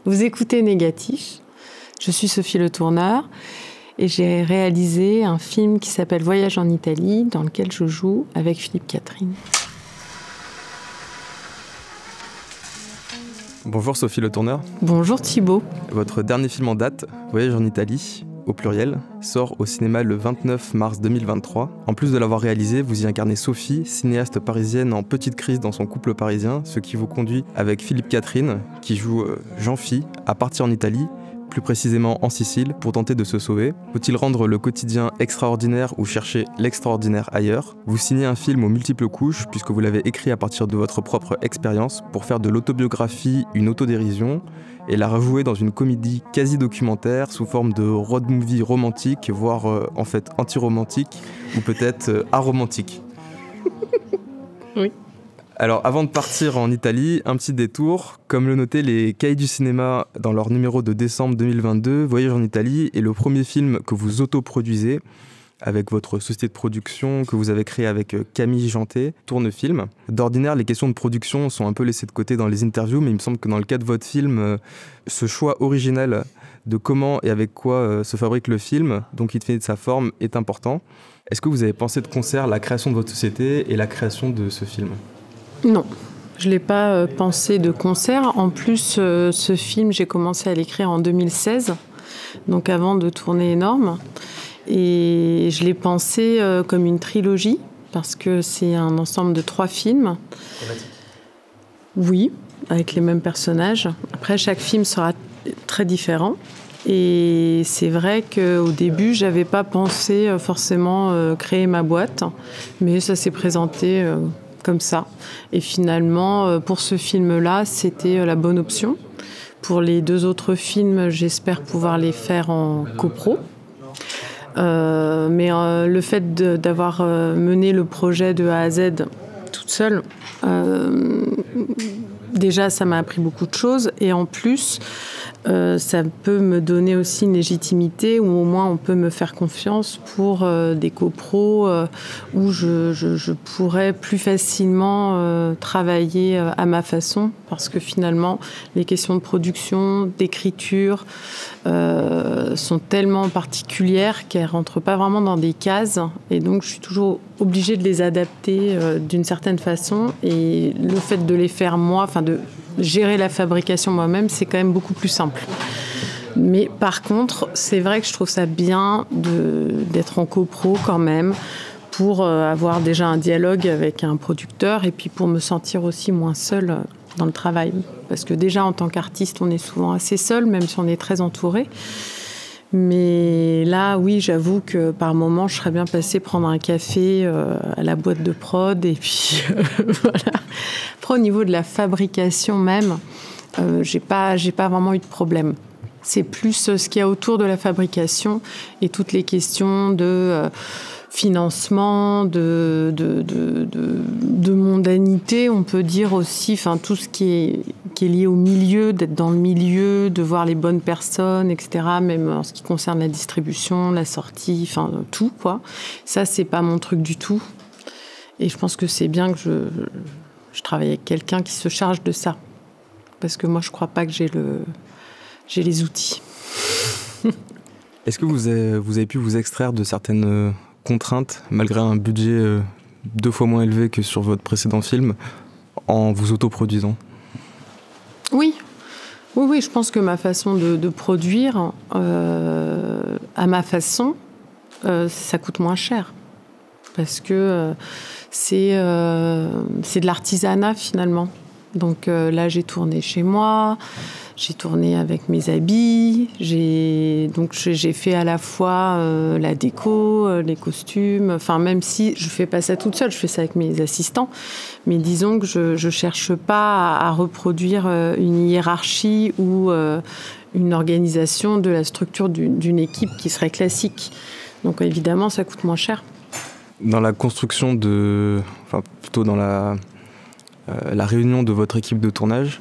Vous écoutez Négatif. Je suis Sophie Le Tourneur et j'ai réalisé un film qui s'appelle Voyage en Italie, dans lequel je joue avec Philippe Catherine. Bonjour Sophie Le Tourneur. Bonjour Thibaut. Votre dernier film en date, Voyage en Italie, au pluriel, sort au cinéma le 29 mars 2023. En plus de l'avoir réalisé, vous y incarnez Sophie, cinéaste parisienne en petite crise dans son couple parisien, ce qui vous conduit avec Philippe Catherine, qui joue Jean-Phi, à partir en Italie, plus précisément en Sicile, pour tenter de se sauver. Faut-il rendre le quotidien extraordinaire ou chercher l'extraordinaire ailleurs? Vous signez un film aux multiples couches, puisque vous l'avez écrit à partir de votre propre expérience, pour faire de l'autobiographie une autodérision, et la rejouer dans une comédie quasi-documentaire sous forme de road movie romantique, voire en fait anti-romantique, ou peut-être aromantique. Oui. Alors, avant de partir en Italie, un petit détour. Comme le notaient les Cahiers du cinéma dans leur numéro de décembre 2022, Voyage en Italie est le premier film que vous autoproduisez avec votre société de production que vous avez créée avec Camille Janté, Tournefilm. D'ordinaire, les questions de production sont un peu laissées de côté dans les interviews, mais il me semble que dans le cas de votre film, ce choix original de comment et avec quoi se fabrique le film, donc il fait de sa forme, est important. Est-ce que vous avez pensé de concert la création de votre société et la création de ce film ? Non, je ne l'ai pas pensé de concert. En plus, ce film, j'ai commencé à l'écrire en 2016, donc avant de tourner Énorme. Et je l'ai pensé comme une trilogie, parce que c'est un ensemble de 3 films. Thématique. Oui, avec les mêmes personnages. Après, chaque film sera très différent. Et c'est vrai qu'au début, je n'avais pas pensé forcément créer ma boîte, mais ça s'est présenté comme ça. Et finalement, pour ce film-là, c'était la bonne option. Pour les 2 autres films, j'espère pouvoir les faire en copro. Mais le fait d'avoir mené le projet de A à Z toute seule, déjà, ça m'a appris beaucoup de choses. Et en plus, ça peut me donner aussi une légitimité où au moins on peut me faire confiance pour des copros où je pourrais plus facilement travailler à ma façon, parce que finalement les questions de production, d'écriture sont tellement particulières qu'elles ne rentrent pas vraiment dans des cases, et donc je suis toujours obligée de les adapter d'une certaine façon, et le fait de les faire moi, enfin de gérer la fabrication moi-même, c'est quand même beaucoup plus simple. Mais par contre, c'est vrai que je trouve ça bien d'être en copro quand même, pour avoir déjà un dialogue avec un producteur et puis pour me sentir aussi moins seule dans le travail. Parce que déjà, en tant qu'artiste, on est souvent assez seul, même si on est très entouré. Mais là, oui, j'avoue que par moment, je serais bien passée prendre un café à la boîte de prod. Et puis, voilà. Après, au niveau de la fabrication même, j'ai pas vraiment eu de problème. C'est plus ce qu'il y a autour de la fabrication et toutes les questions de financement, de mondanité, on peut dire aussi, enfin tout ce qui est lié au milieu, d'être dans le milieu, de voir les bonnes personnes, etc. Même en ce qui concerne la distribution, la sortie, enfin tout quoi. Ça, c'est pas mon truc du tout. Et je pense que c'est bien que je travaille avec quelqu'un qui se charge de ça, parce que moi, je crois pas que j'ai les outils. Est-ce que vous avez pu vous extraire de certaines contraintes, malgré un budget 2 fois moins élevé que sur votre précédent film, en vous autoproduisant ? Oui, je pense que ma façon de produire, à ma façon, ça coûte moins cher. Parce que c'est de l'artisanat, finalement. Donc là, j'ai tourné chez moi, j'ai tourné avec mes habits, j'ai fait à la fois la déco, les costumes, enfin même si je fais pas ça toute seule, je fais ça avec mes assistants, mais disons que je cherche pas à reproduire une hiérarchie ou une organisation de la structure d'une équipe qui serait classique. Donc évidemment, ça coûte moins cher. Dans la construction plutôt dans la réunion de votre équipe de tournage,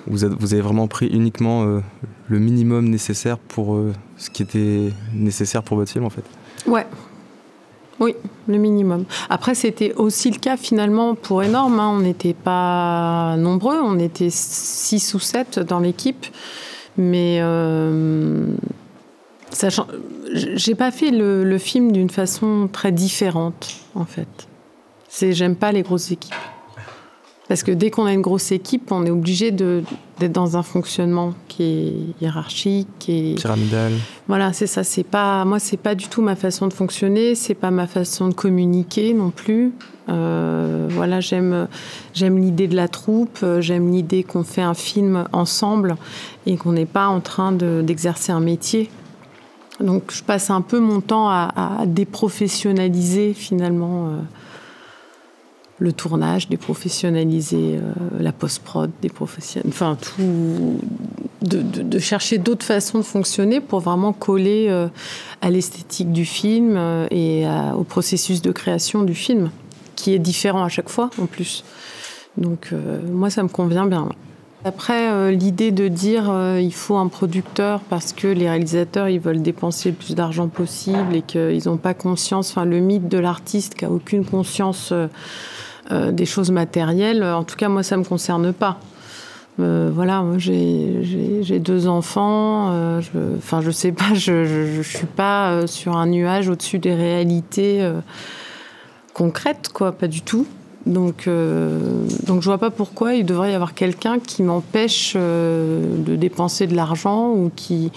vous avez vraiment pris uniquement le minimum nécessaire pour ce qui était nécessaire pour votre film, en fait. Ouais. Oui, le minimum. Après, c'était aussi le cas finalement pour Énorme. On n'était pas nombreux, on était 6 ou 7 dans l'équipe. Mais j'ai pas fait le film d'une façon très différente, en fait. J'aime pas les grosses équipes. Parce que dès qu'on a une grosse équipe, on est obligé d'être dans un fonctionnement qui est hiérarchique et pyramidal. Voilà, c'est ça. Moi, c'est pas du tout ma façon de fonctionner. C'est pas ma façon de communiquer non plus. Voilà, j'aime l'idée de la troupe. J'aime l'idée qu'on fait un film ensemble et qu'on n'est pas en train d'exercer un métier. Donc, je passe un peu mon temps à déprofessionnaliser finalement. Le tournage, déprofessionnaliser la post-prod, enfin tout, de chercher d'autres façons de fonctionner pour vraiment coller à l'esthétique du film et au processus de création du film, qui est différent à chaque fois en plus. Donc moi, ça me convient bien. Après, l'idée de dire il faut un producteur parce que les réalisateurs ils veulent dépenser le plus d'argent possible et qu'ils n'ont pas conscience, enfin le mythe de l'artiste qui n'a aucune conscience des choses matérielles, en tout cas moi ça me concerne pas. Voilà, moi j'ai 2 enfants, je sais pas, je suis pas sur un nuage au-dessus des réalités concrètes, quoi, pas du tout. Donc je vois pas pourquoi il devrait y avoir quelqu'un qui m'empêche de dépenser de l'argent ou qui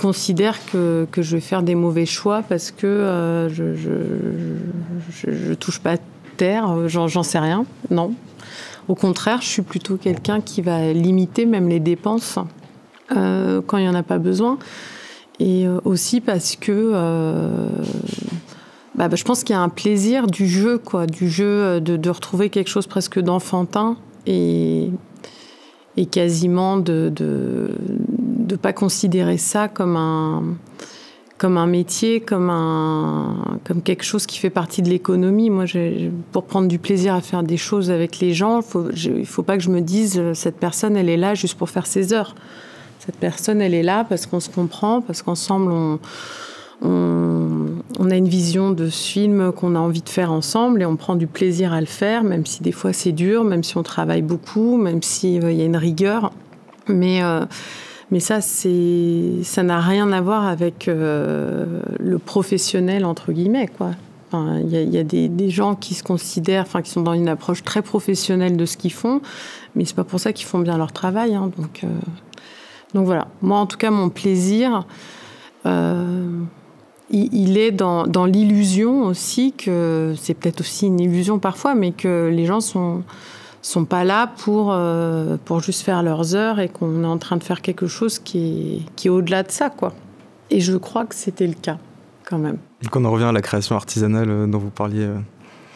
considère que je vais faire des mauvais choix parce que je touche pas terre, j'en sais rien, non. Au contraire, je suis plutôt quelqu'un qui va limiter même les dépenses quand il n'y en a pas besoin. Et aussi parce que je pense qu'il y a un plaisir du jeu, quoi, du jeu de retrouver quelque chose presque d'enfantin et quasiment de pas considérer ça comme un métier, comme quelque chose qui fait partie de l'économie. Moi, pour prendre du plaisir à faire des choses avec les gens, il faut pas que je me dise cette personne, elle est là juste pour faire ses heures. Cette personne, elle est là parce qu'on se comprend, parce qu'ensemble, on a une vision de ce film qu'on a envie de faire ensemble et on prend du plaisir à le faire, même si des fois c'est dur, même si on travaille beaucoup, même s'il y a une rigueur. Mais ça n'a rien à voir avec le professionnel, entre guillemets, quoi. Enfin, y a des gens qui se considèrent, enfin, qui sont dans une approche très professionnelle de ce qu'ils font, mais c'est pas pour ça qu'ils font bien leur travail, hein. Donc voilà. Moi, en tout cas, mon plaisir, il est dans l'illusion aussi, que c'est peut-être aussi une illusion parfois, mais que les gens sont pas là pour juste faire leurs heures et qu'on est en train de faire quelque chose qui est au-delà de ça, quoi. Et je crois que c'était le cas, quand même. Donc on en revient à la création artisanale dont vous parliez.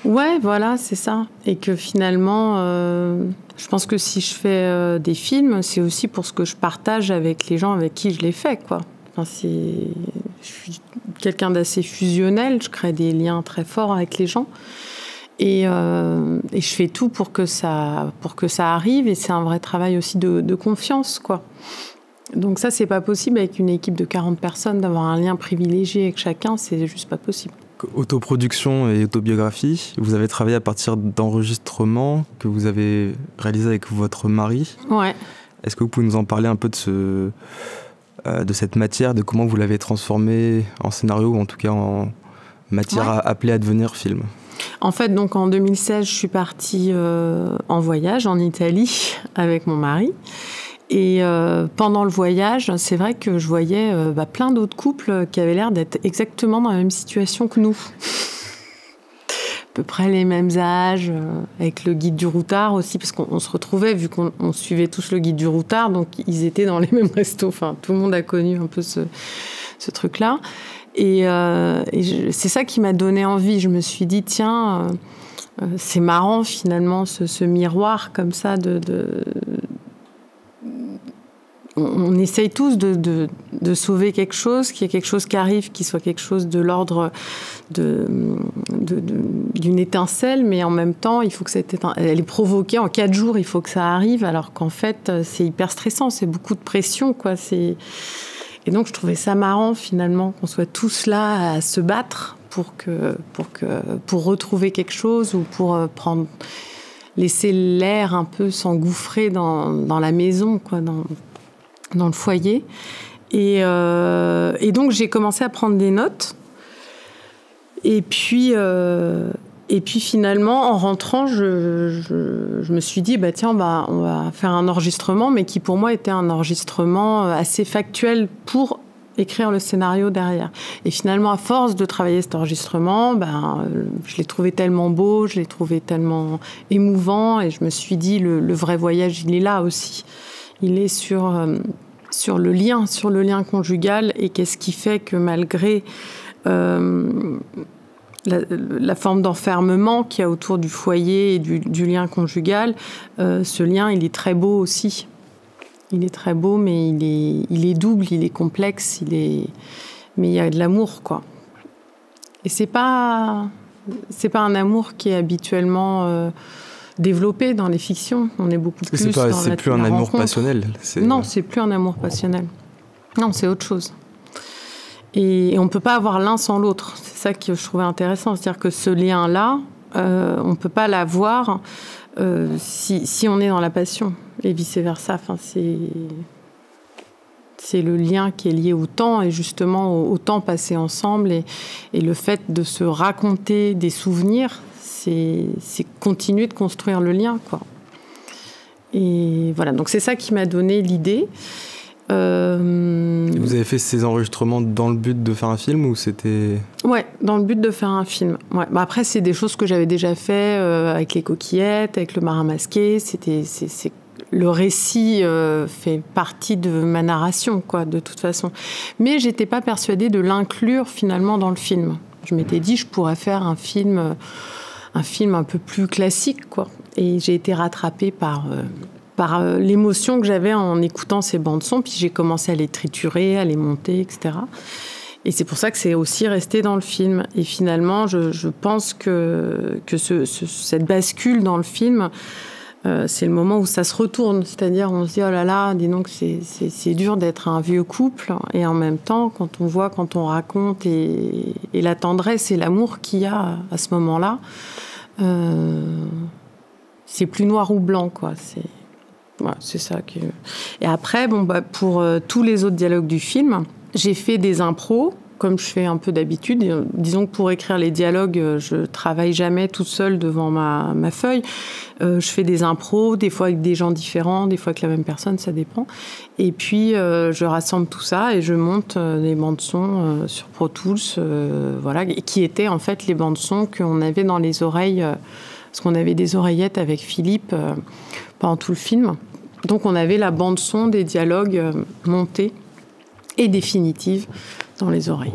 Ouais, voilà, c'est ça. Et que finalement, je pense que si je fais des films, c'est aussi pour ce que je partage avec les gens avec qui je les fais, quoi. Enfin, je suis quelqu'un d'assez fusionnel, je crée des liens très forts avec les gens. Et je fais tout pour que ça arrive, et c'est un vrai travail aussi de confiance, quoi. Donc ça, c'est pas possible avec une équipe de 40 personnes, d'avoir un lien privilégié avec chacun, c'est juste pas possible. Autoproduction et autobiographie, vous avez travaillé à partir d'enregistrements que vous avez réalisés avec votre mari. Ouais. Est-ce que vous pouvez nous en parler un peu de cette matière, de comment vous l'avez transformée en scénario, ou en tout cas en matière appelée à devenir film? En fait, donc en 2016, je suis partie en voyage en Italie avec mon mari. Et pendant le voyage, c'est vrai que je voyais plein d'autres couples qui avaient l'air d'être exactement dans la même situation que nous. À peu près les mêmes âges, avec le guide du routard aussi, parce qu'on se retrouvait, vu qu'on suivait tous le guide du routard, donc ils étaient dans les mêmes restos. Enfin, tout le monde a connu un peu ce truc-là. Et c'est ça qui m'a donné envie. Je me suis dit, tiens, c'est marrant finalement, ce miroir comme ça on essaye tous de sauver quelque chose, qu'il y ait quelque chose qui arrive, qui soit quelque chose de l'ordre d'une étincelle, mais en même temps, il faut que elle est provoquée en 4 jours, il faut que ça arrive, alors qu'en fait, c'est hyper stressant, c'est beaucoup de pression, quoi. Et donc, je trouvais ça marrant, finalement, qu'on soit tous là à se battre pour retrouver quelque chose, ou pour laisser l'air un peu s'engouffrer dans la maison, quoi, dans le foyer. Et donc, j'ai commencé à prendre des notes. Et puis finalement, en rentrant, je me suis dit, bah, tiens, on va faire un enregistrement, mais qui pour moi était un enregistrement assez factuel pour écrire le scénario derrière. Et finalement, à force de travailler cet enregistrement, je l'ai trouvé tellement beau, je l'ai trouvé tellement émouvant, et je me suis dit, le vrai voyage, il est là aussi. Il est sur le lien conjugal, et qu'est-ce qui fait que malgré la forme d'enfermement qu'il y a autour du foyer et du lien conjugal, ce lien, il est très beau aussi. Il est très beau, mais il est double, il est complexe, mais il y a de l'amour, quoi. Et c'est pas un amour qui est habituellement développé dans les fictions. On est beaucoup plus dans la c'est plus un amour passionnel. Non, c'est plus un amour passionnel. Non, c'est autre chose. Et on ne peut pas avoir l'un sans l'autre. C'est ça que je trouvais intéressant. C'est-à-dire que ce lien-là, on ne peut pas l'avoir si on est dans la passion. Et vice-versa. Enfin, c'est le lien qui est lié au temps, et justement au temps passé ensemble. Et le fait de se raconter des souvenirs, c'est continuer de construire le lien, quoi. Et voilà, donc c'est ça qui m'a donné l'idée. Vous avez fait ces enregistrements dans le but de faire un film, ou c'était... Ouais, dans le but de faire un film. Ouais. Bah après, c'est des choses que j'avais déjà fait avec les coquillettes, avec le marin masqué. Le récit fait partie de ma narration, quoi, de toute façon. Mais j'étais pas persuadée de l'inclure finalement dans le film. Je m'étais dit, je pourrais faire un film un peu plus classique, quoi. Et j'ai été rattrapée par l'émotion que j'avais en écoutant ces bandes-sons, puis j'ai commencé à les triturer, à les monter, etc. Et c'est pour ça que c'est aussi resté dans le film. Et finalement, je pense que cette bascule dans le film, c'est le moment où ça se retourne. C'est-à-dire, on se dit, oh là là, dis donc, c'est dur d'être un vieux couple. Et en même temps, quand on raconte, et la tendresse et l'amour qu'il y a à ce moment-là, c'est plus noir ou blanc, quoi. C'est ça que... Et après, pour tous les autres dialogues du film, j'ai fait des impros, comme je fais un peu d'habitude. Disons que pour écrire les dialogues, je travaille jamais toute seule devant ma feuille. Je fais des impros, des fois avec des gens différents, des fois avec la même personne, ça dépend. Et puis, je rassemble tout ça et je monte les bandes-sons sur Pro Tools, voilà, qui étaient en fait les bandes-sons qu'on avait dans les oreilles, parce qu'on avait des oreillettes avec Philippe pendant tout le film. Donc, on avait la bande-son des dialogues montée et définitive dans les oreilles.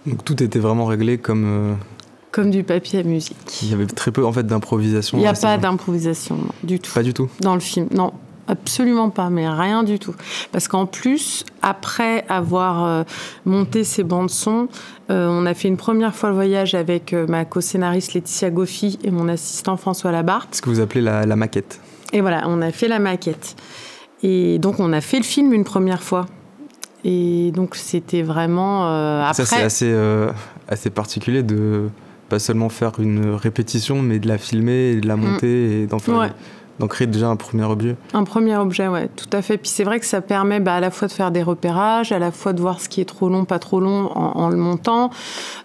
Donc tout était vraiment réglé comme du papier à musique. Il y avait très peu en fait d'improvisation. Il n'y a pas d'improvisation, non, du tout. Pas du tout. Dans le film, non, absolument pas, mais rien du tout. Parce qu'en plus, après avoir monté ces bandes son, on a fait une première fois le voyage avec ma co-scénariste Laetitia Goffi et mon assistant François Labarthe. Ce que vous appelez la maquette. Et voilà, on a fait la maquette. Et donc on a fait le film une première fois. Et donc c'était vraiment après. Ça c'est assez particulier de pas seulement faire une répétition, mais de la filmer et de la monter et d'en faire, d'en créer déjà un premier objet. Un premier objet, ouais, tout à fait. Puis c'est vrai que ça permet à la fois de faire des repérages, à la fois de voir ce qui est trop long, pas trop long en le montant.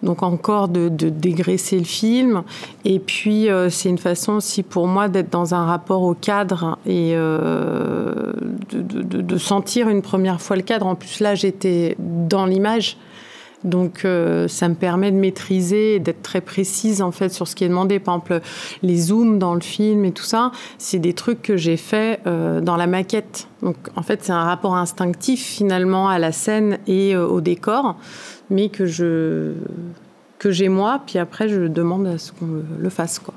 Donc encore de dégraisser le film. Et puis c'est une façon aussi pour moi d'être dans un rapport au cadre et de sentir une première fois le cadre. En plus là, j'étais dans l'image. Donc ça me permet de maîtriser et d'être très précise en fait sur ce qui est demandé. Par exemple, les zooms dans le film et tout ça, c'est des trucs que j'ai fait dans la maquette. Donc en fait, c'est un rapport instinctif finalement à la scène et au décor, mais que j'ai moi, puis après je demande à ce qu'on le fasse, quoi.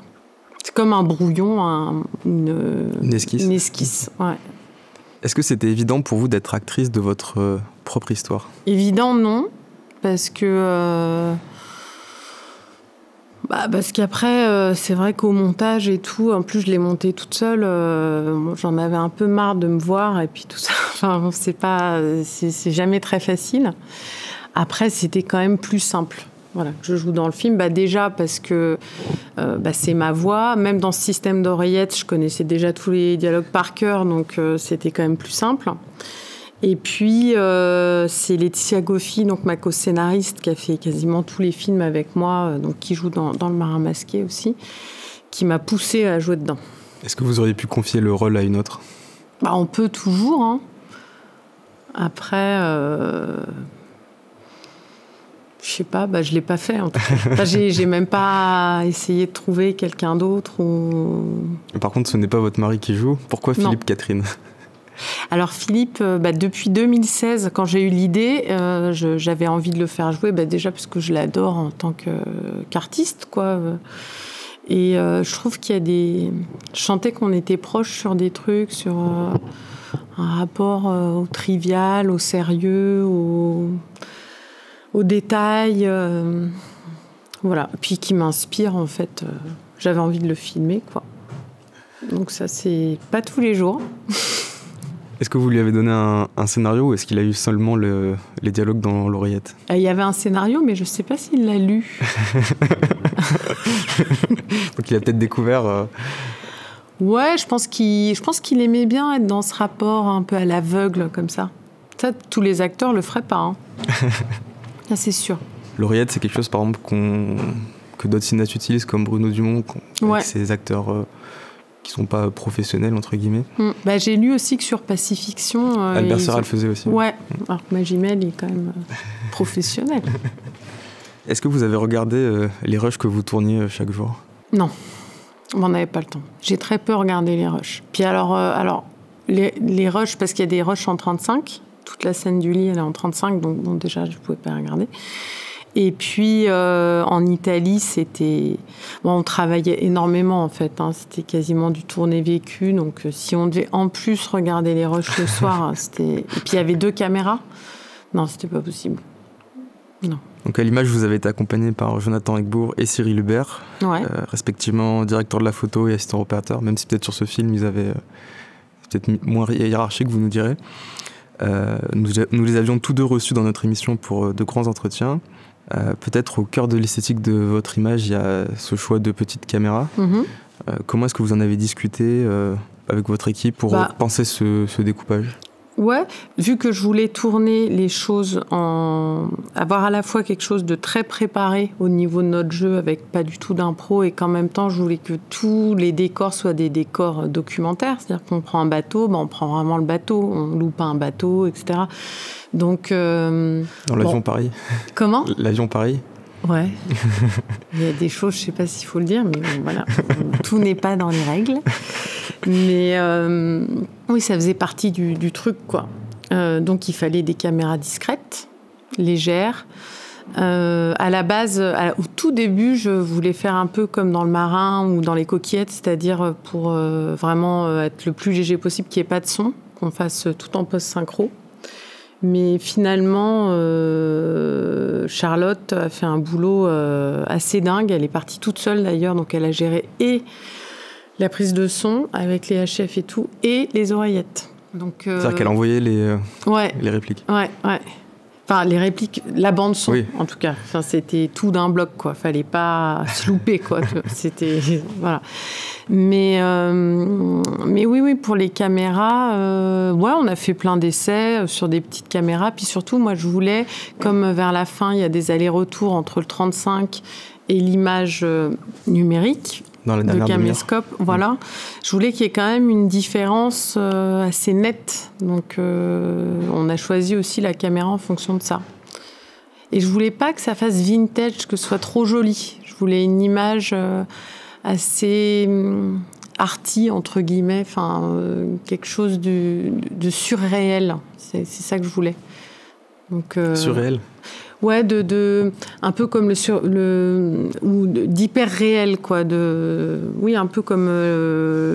C'est comme un brouillon, une esquisse. Une esquisse, ouais. Est-ce que c'était évident pour vous d'être actrice de votre propre histoire ? Évident, non. Parce qu'après, c'est vrai qu'au montage et tout, en plus je l'ai monté toute seule, j'en avais un peu marre de me voir et puis tout ça. Enfin, c'est jamais très facile. Après, c'était quand même plus simple. Voilà, que je joue dans le film, déjà parce que c'est ma voix. Même dans ce système d'oreillettes, je connaissais déjà tous les dialogues par cœur, donc c'était quand même plus simple. Et puis, c'est Laetitia Goffi, donc ma co-scénariste, qui a fait quasiment tous les films avec moi, donc qui joue dans Le Marin Masqué aussi, qui m'a poussée à jouer dedans. Est-ce que vous auriez pu confier le rôle à une autre ? On peut toujours, hein. Après, je sais pas, je l'ai pas fait en tout cas. Enfin, j'ai même pas essayé de trouver quelqu'un d'autre. Par contre, ce n'est pas votre mari qui joue. Pourquoi Philippe Catherine ? Alors Philippe, depuis 2016, quand j'ai eu l'idée, j'avais envie de le faire jouer, déjà parce que je l'adore en tant qu'artiste, quoi. Et je trouve qu'il y a des... Je sentais qu'on était proches sur des trucs, sur un rapport au trivial, au sérieux, au détail. Voilà. Puis qui m'inspire, en fait. J'avais envie de le filmer, quoi. Donc ça, c'est pas tous les jours. Est-ce que vous lui avez donné un scénario ou est-ce qu'il a eu seulement les dialogues dans l'oreillette ? Il y avait un scénario, mais je ne sais pas s'il l'a lu. Donc il a peut-être découvert... Ouais, je pense qu'il aimait bien être dans ce rapport un peu à l'aveugle, comme ça. Ça, tous les acteurs ne le feraient pas. Hein. Ça, c'est sûr. L'oreillette, c'est quelque chose, par exemple, que d'autres cinéastes utilisent, comme Bruno Dumont, avec ses acteurs... qui sont pas professionnels, entre guillemets. J'ai lu aussi que sur Pacifiction... Albert Serra le faisait aussi. Ouais, alors que Magimel est quand même professionnel. Est-ce que vous avez regardé les rushs que vous tourniez chaque jour ? Non, on n'avait pas le temps. J'ai très peu regardé les rushs. Puis alors les rushs, parce qu'il y a des rushs en 35, toute la scène du lit, elle est en 35, donc bon, déjà, je ne pouvais pas regarder. Et puis, en Italie, c'était... on travaillait énormément, en fait. Hein. C'était quasiment du tourné vécu. Donc, si on devait en plus regarder les rushs le soir, c'était... Et puis, il y avait 2 caméras. Non, c'était pas possible. Non. Donc, à l'image, vous avez été accompagné par Jonathan Egbourg et Cyril Hubert, respectivement directeur de la photo et assistant opérateur, même si peut-être sur ce film, ils avaient... peut-être moins hiérarchique, vous nous direz. Nous les avions tous deux reçus dans notre émission pour de grands entretiens. Peut-être au cœur de l'esthétique de votre image, il y a ce choix de petites caméras. Comment est-ce que vous en avez discuté avec votre équipe pour penser ce découpage ? Ouais, vu que je voulais tourner les choses avoir à la fois quelque chose de très préparé au niveau de notre jeu avec pas du tout d'impro et qu'en même temps je voulais que tous les décors soient des décors documentaires, c'est-à-dire qu'on prend un bateau, on prend vraiment le bateau, on loue pas un bateau, etc. Donc... Dans l'avion pareil. Comment ? L'avion pareil. Ouais. Il y a des choses, je sais pas s'il faut le dire, mais bon, voilà. Tout n'est pas dans les règles. Mais oui, ça faisait partie du truc, quoi. Donc, il fallait des caméras discrètes, légères. À la base, au tout début, je voulais faire un peu comme dans Le Marin ou dans Les Coquillettes, c'est-à-dire pour vraiment être le plus léger possible, qu'il n'y ait pas de son, qu'on fasse tout en post-synchro. Mais finalement, Charlotte a fait un boulot assez dingue. Elle est partie toute seule d'ailleurs, donc elle a géré et la prise de son avec les HF et tout, et les oreillettes. Donc, c'est-à-dire qu'elle envoyait les répliques. Ouais. Enfin, les répliques, la bande-son, en tout cas. Enfin, c'était tout d'un bloc, quoi. Fallait pas se louper, quoi. C'était... Voilà. Mais oui, pour les caméras, on a fait plein d'essais sur des petites caméras. Puis surtout, moi, je voulais, comme vers la fin, il y a des allers-retours entre le 35 et l'image numérique, dans le caméscope, voilà. Je voulais qu'il y ait quand même une différence assez nette. Donc, on a choisi aussi la caméra en fonction de ça. Et je voulais pas que ça fasse vintage, que ce soit trop joli. Je voulais une image assez arty, entre guillemets, quelque chose de surréel. C'est ça que je voulais. Donc, surréel. Ouais, un peu comme ou d'hyper réel, quoi. Oui, un peu comme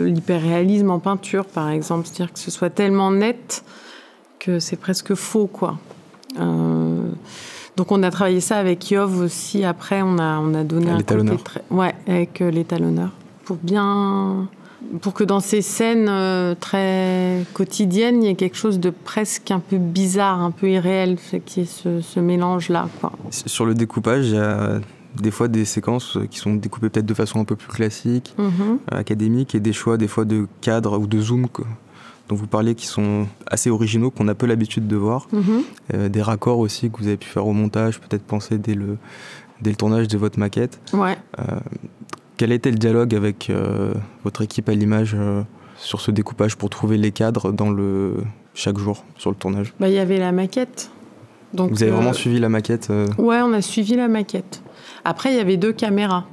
l'hyper-réalisme en peinture, par exemple. C'est-à-dire que ce soit tellement net que c'est presque faux, quoi. Donc on a travaillé ça avec Yov aussi. Après, on a donné un côté avec l'étalonneur pour que dans ces scènes très quotidiennes, il y ait quelque chose de presque un peu bizarre, un peu irréel, qui est ce mélange-là, quoi. Sur le découpage, il y a des fois des séquences qui sont découpées peut-être de façon un peu plus classique, académique, et des choix des fois de cadre ou de zoom, quoi. dont vous parlez qui sont assez originaux, qu'on a peu l'habitude de voir. Des raccords aussi que vous avez pu faire au montage, peut-être penser dès le tournage de votre maquette. Ouais. Quel était le dialogue avec votre équipe à l'image sur ce découpage pour trouver les cadres chaque jour sur le tournage? Il y avait la maquette. Donc, vous avez vraiment suivi la maquette Ouais, on a suivi la maquette. Après, il y avait 2 caméras.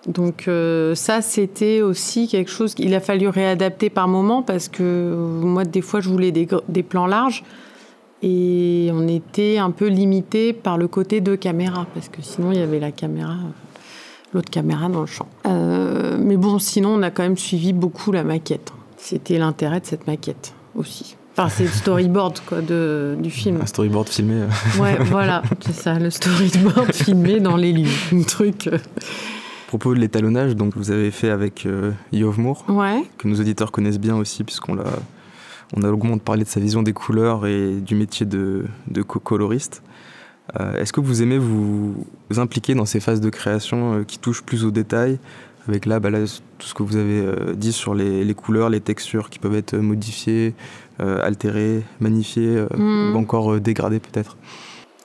Donc ça, c'était aussi quelque chose qu'il a fallu réadapter par moment parce que moi, des fois, je voulais des plans larges et on était un peu limité par le côté 2 caméras parce que sinon, il y avait l'autre caméra dans le champ. Mais bon, sinon, on a quand même suivi beaucoup la maquette. C'était l'intérêt de cette maquette aussi. Enfin, c'est le storyboard quoi, du film. Un storyboard filmé. Ouais, voilà, c'est ça, le storyboard filmé dans les lieux. Un truc. À propos de l'étalonnage, donc vous avez fait avec Yov Moore, ouais. Que nos auditeurs connaissent bien aussi, puisqu'on a longuement parlé de sa vision des couleurs et du métier de coloriste. Est-ce que vous aimez vous impliquer dans ces phases de création qui touchent plus aux détails, avec là, tout ce que vous avez dit sur les couleurs, les textures qui peuvent être modifiées, altérées, magnifiées, ou encore dégradées peut-être?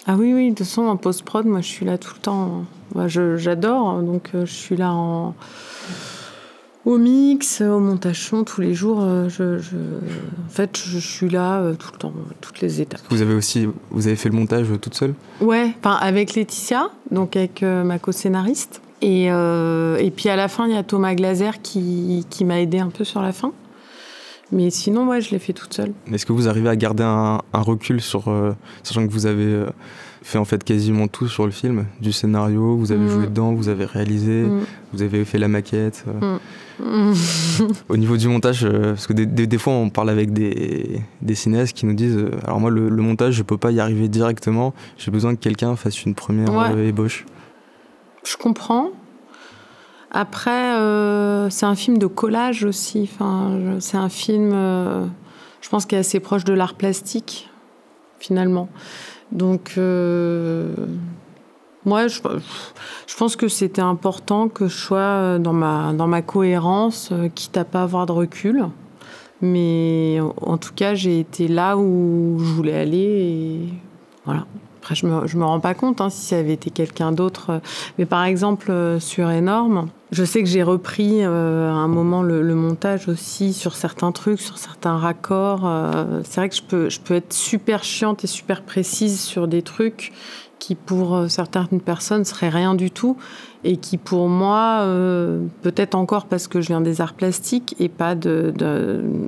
Ah oui, de toute façon, en post-prod, moi, je suis là tout le temps. J'adore, donc je suis là au mix, au montage son, tous les jours. En fait, je suis là tout le temps, toutes les étapes. Vous avez fait le montage toute seule? Ouais, avec Laetitia, donc avec ma co-scénariste. Et puis à la fin, il y a Thomas Glaser qui m'a aidé un peu sur la fin. Mais sinon, je l'ai fait toute seule. Est-ce que vous arrivez à garder un recul sachant que vous avez fait en fait quasiment tout sur le film, du scénario, vous avez joué dedans, vous avez réalisé, vous avez fait la maquette. Au niveau du montage, parce que des fois on parle avec des cinéastes qui nous disent alors moi le montage je peux pas y arriver directement, j'ai besoin que quelqu'un fasse une première ébauche. Je comprends. Après, c'est un film de collage aussi. C'est un film, je pense, qui est assez proche de l'art plastique, finalement. Donc, moi, je pense que c'était important que je sois dans ma cohérence, quitte à pas avoir de recul. Mais en tout cas, j'ai été là où je voulais aller et voilà. Après, je me rends pas compte si ça avait été quelqu'un d'autre. Mais par exemple, sur Énorme, je sais que j'ai repris à un moment le montage aussi sur certains trucs, sur certains raccords. C'est vrai que je peux être super chiante et super précise sur des trucs qui, pour certaines personnes, seraient rien du tout. Et qui, pour moi, peut-être encore parce que je viens des arts plastiques et pas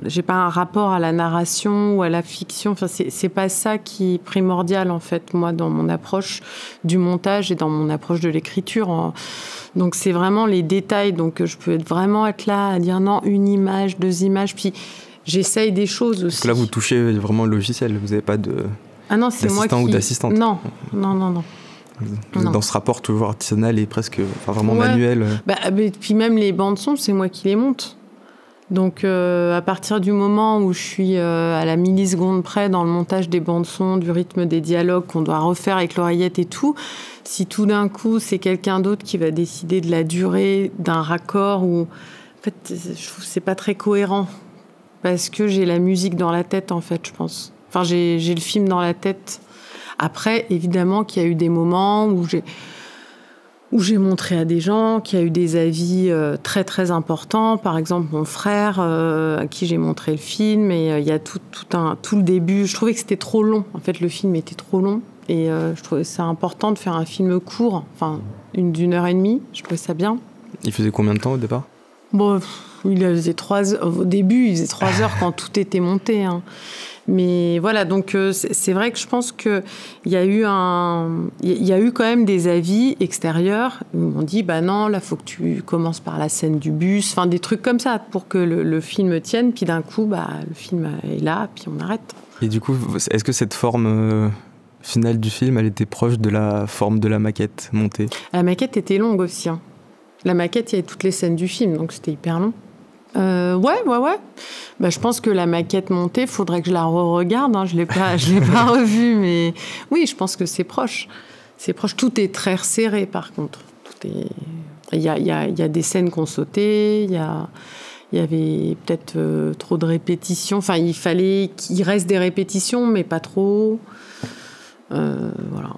j'ai pas un rapport à la narration ou à la fiction. Enfin, c'est pas ça qui est primordial, en fait, moi, dans mon approche du montage et dans mon approche de l'écriture. Donc, c'est vraiment les détails. Donc, je peux vraiment être là à dire non, 1 image, 2 images. Puis, j'essaye des choses aussi. Parce que là, vous touchez vraiment le logiciel. Vous n'avez pas d'assistant ou d'assistante. Non. Dans ce rapport toujours artisanal et presque vraiment manuel. Puis même les bandes son, c'est moi qui les monte. Donc à partir du moment où je suis à la milliseconde près dans le montage des bandes son, du rythme des dialogues qu'on doit refaire avec l'oreillette et tout, si tout d'un coup c'est quelqu'un d'autre qui va décider de la durée d'un raccord, en fait, je trouve que c'est pas très cohérent parce que j'ai la musique dans la tête en fait, je pense. Enfin, j'ai le film dans la tête. Après, évidemment qu'il y a eu des moments où j'ai montré à des gens, qu'il y a eu des avis très, très importants. Par exemple, mon frère, à qui j'ai montré le film. Et il y a tout le début. Je trouvais que c'était trop long. En fait, le film était trop long. Et je trouvais ça important de faire un film court, enfin, d'une heure et demie. Je trouvais ça bien. Il faisait combien de temps au départ ? Bon, il faisait 3 heures. Au début, il faisait 3 heures quand tout était monté, hein. Mais voilà, donc c'est vrai que je pense qu'il y a eu quand même des avis extérieurs où on dit non, là, il faut que tu commences par la scène du bus, enfin des trucs comme ça pour que le film tienne, puis d'un coup, le film est là, puis on arrête. Et du coup, est-ce que cette forme finale du film, elle était proche de la forme de la maquette montée ? La maquette était longue aussi, hein. La maquette, il y avait toutes les scènes du film, donc c'était hyper long. Ouais. Je pense que la maquette montée, faudrait que je la re-regarde. Hein. Je l'ai pas revue, mais oui, je pense que c'est proche. C'est proche. Tout est très resserré, par contre. Il y a des scènes qu'on sautait. Il il y avait peut-être trop de répétitions. Enfin, il fallait qu'il reste des répétitions, mais pas trop. Voilà.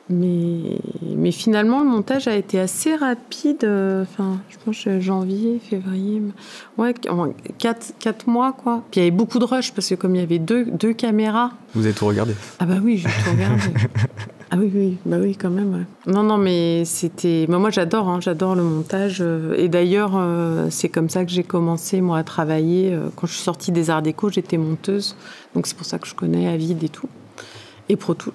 Mais finalement, le montage a été assez rapide. Enfin, je pense janvier, février. Ouais, 4 mois, quoi. Puis il y avait beaucoup de rush, parce que comme il y avait deux caméras... Vous avez tout regardé? Ah bah oui, j'ai tout regardé. Ah oui, bah oui, quand même, ouais. Non, mais c'était... moi, j'adore le montage. Et d'ailleurs, c'est comme ça que j'ai commencé, moi, à travailler. Quand je suis sortie des Arts Déco, j'étais monteuse. Donc c'est pour ça que je connais Avid et tout. Et Pro Tools.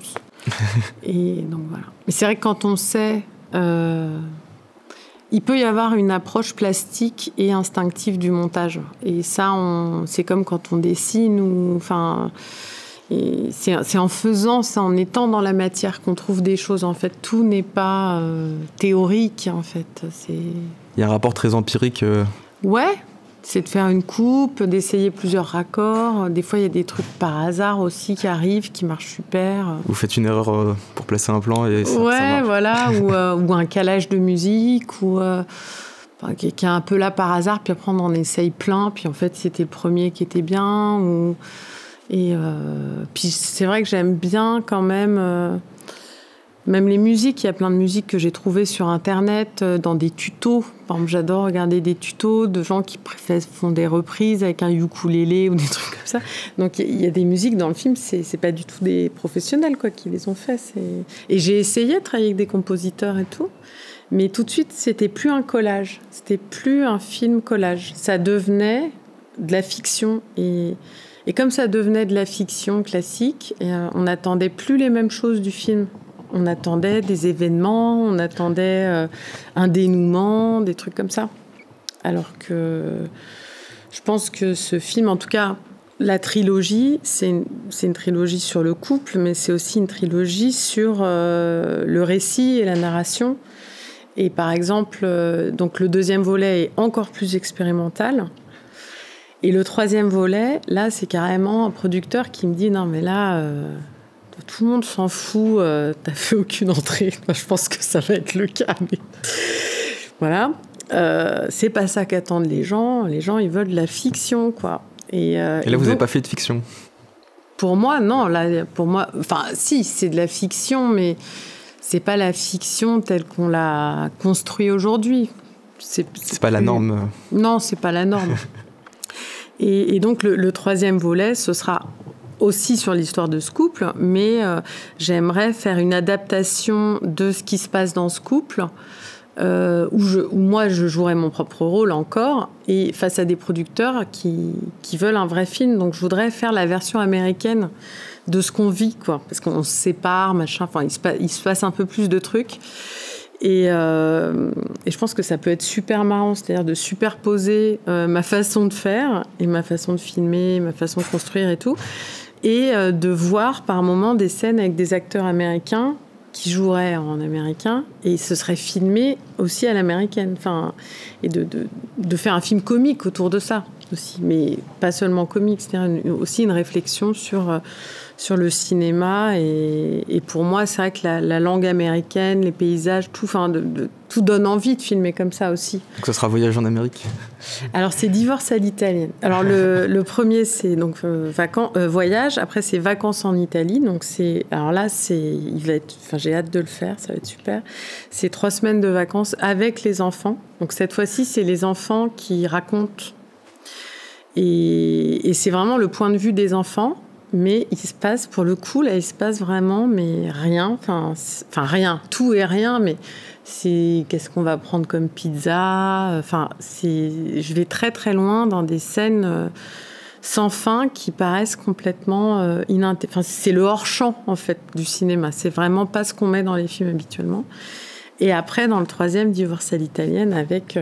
Et donc voilà. Mais c'est vrai que quand on sait, il peut y avoir une approche plastique et instinctive du montage. Et ça, c'est comme quand on dessine ou, enfin, c'est en faisant, c'est en étant dans la matière qu'on trouve des choses. En fait, tout n'est pas théorique. En fait, il y a un rapport très empirique. Ouais. C'est de faire une coupe, d'essayer plusieurs raccords. Des fois, il y a des trucs par hasard aussi qui arrivent, qui marchent super. Vous faites une erreur pour placer un plan et ça marche. Voilà, ou un calage de musique, qui est un peu là par hasard, puis après on en essaye plein, puis en fait c'était le premier qui était bien. Puis c'est vrai que j'aime bien quand même les musiques, il y a plein de musiques que j'ai trouvées sur Internet, dans des tutos. Par exemple, j'adore regarder des tutos de gens qui font des reprises avec un ukulélé ou des trucs comme ça. Donc, il y a des musiques dans le film, c'est pas du tout des professionnels qui les ont fait. Et j'ai essayé de travailler avec des compositeurs et tout, mais tout de suite, c'était plus un collage. C'était plus un film collage. Ça devenait de la fiction. Et comme ça devenait de la fiction classique, on n'attendait plus les mêmes choses du film. On attendait des événements, on attendait un dénouement, des trucs comme ça. Alors que je pense que ce film, en tout cas, la trilogie, c'est une trilogie sur le couple, mais c'est aussi une trilogie sur le récit et la narration. Et par exemple, donc le deuxième volet est encore plus expérimental. Et le troisième volet, là, c'est carrément un producteur qui me dit « Non, mais là... tout le monde s'en fout, t'as fait aucune entrée. » Moi, je pense que ça va être le cas. Mais... voilà. C'est pas ça qu'attendent les gens. Les gens, ils veulent de la fiction, quoi. Et là, vous n'avez pas fait de fiction? Pour moi, non. Là, pour moi... Enfin, si, c'est de la fiction, mais c'est pas la fiction telle qu'on l'a construite aujourd'hui. C'est pas la norme. Non, c'est pas la norme. Et donc, le troisième volet, ce sera... aussi sur l'histoire de ce couple, mais j'aimerais faire une adaptation de ce qui se passe dans ce couple, où moi je jouerais mon propre rôle encore, et face à des producteurs qui veulent un vrai film. Donc je voudrais faire la version américaine de ce qu'on vit, quoi, parce qu'on se sépare, machin, enfin il se passe un peu plus de trucs. Et je pense que ça peut être super marrant, c'est-à-dire de superposer ma façon de faire et ma façon de filmer, ma façon de construire et tout, et de voir par moments des scènes avec des acteurs américains qui joueraient en américain, et ce serait filmé aussi à l'américaine, enfin, et de faire un film comique autour de ça aussi, mais pas seulement comique, c'est-à-dire aussi une réflexion sur le cinéma, et pour moi c'est vrai que la langue américaine, les paysages, tout, enfin, tout donne envie de filmer comme ça aussi. Donc ça sera Voyage en Amérique? Alors c'est Divorce à l'italienne. Alors le premier c'est donc Voyage, après c'est Vacances en Italie, donc alors là j'ai hâte de le faire, ça va être super. C'est 3 semaines de vacances avec les enfants, donc cette fois-ci c'est les enfants qui racontent, et c'est vraiment le point de vue des enfants. Mais il se passe, pour le coup, là, il se passe vraiment, mais rien. Enfin rien, tout et rien, mais qu'est-ce qu'on va prendre comme pizza? Enfin, je vais très très loin dans des scènes sans fin qui paraissent complètement enfin, c'est le hors-champ, en fait, du cinéma. C'est vraiment pas ce qu'on met dans les films habituellement. Et après, dans le troisième, Divorce à l'italienne, avec...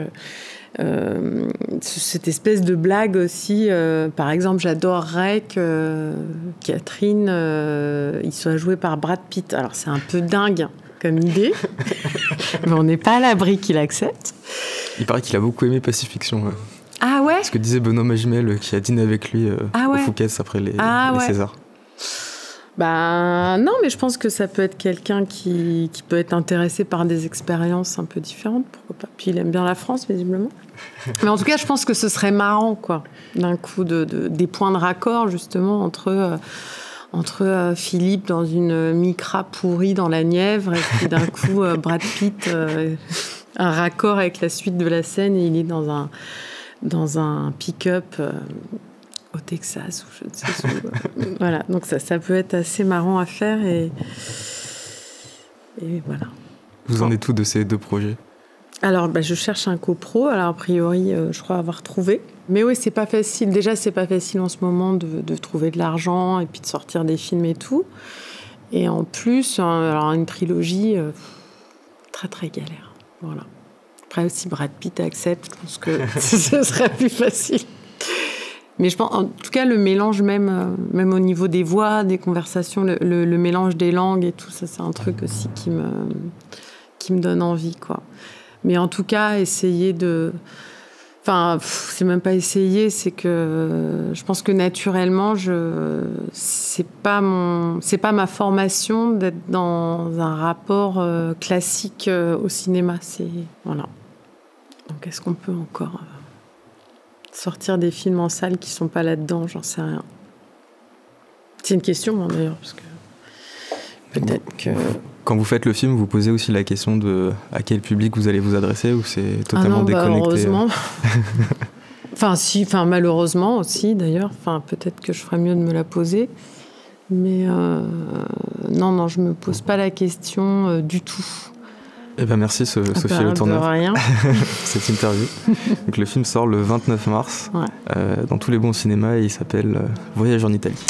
cette espèce de blague aussi, par exemple j'adorerais que Catherine il soit joué par Brad Pitt. Alors c'est un peu dingue comme idée, mais on n'est pas à l'abri qu'il accepte. Il paraît qu'il a beaucoup aimé Pacifiction. Ah ouais? Ce que disait Benoît Magimel qui a dîné avec lui au Fouquet's après les Césars. Non, mais je pense que ça peut être quelqu'un qui peut être intéressé par des expériences un peu différentes, pourquoi pas. Puis il aime bien la France, visiblement. Mais en tout cas, je pense que ce serait marrant, quoi, d'un coup, des points de raccord, justement, entre Philippe dans une micra pourrie dans la Nièvre, et puis d'un coup, Brad Pitt, un raccord avec la suite de la scène, et il est dans un pick-up au Texas, ou je ne sais où. Voilà, donc ça peut être assez marrant à faire, et voilà. Vous en êtes où de ces 2 projets ? Alors, je cherche un copro. Alors, a priori, je crois avoir trouvé. Mais oui, c'est pas facile. Déjà, c'est pas facile en ce moment de trouver de l'argent et puis de sortir des films et tout. Et en plus, alors une trilogie, très, très galère. Voilà. Après, si Brad Pitt accepte, je pense que ce serait plus facile. Mais je pense, en tout cas, le mélange même au niveau des voix, des conversations, le mélange des langues et tout ça, c'est un truc aussi qui me donne envie, quoi. Mais en tout cas, essayer de... Enfin, c'est même pas essayer, c'est que je pense que naturellement, c'est pas ma formation d'être dans un rapport classique au cinéma. Voilà. Donc, est-ce qu'on peut encore sortir des films en salle qui sont pas là-dedans? J'en sais rien. C'est une question, hein, d'ailleurs, parce que peut-être que... Quand vous faites le film, vous posez aussi la question de à quel public vous allez vous adresser, ou c'est totalement déconnecté? Heureusement. Malheureusement aussi, d'ailleurs. Peut-être que je ferais mieux de me la poser. Mais non, je me pose pas la question du tout. Eh ben merci Sophie Le Tourneur. De rien. Cette interview. Donc, le film sort le 29 mars dans tous les bons cinémas et il s'appelle Voyage en Italie.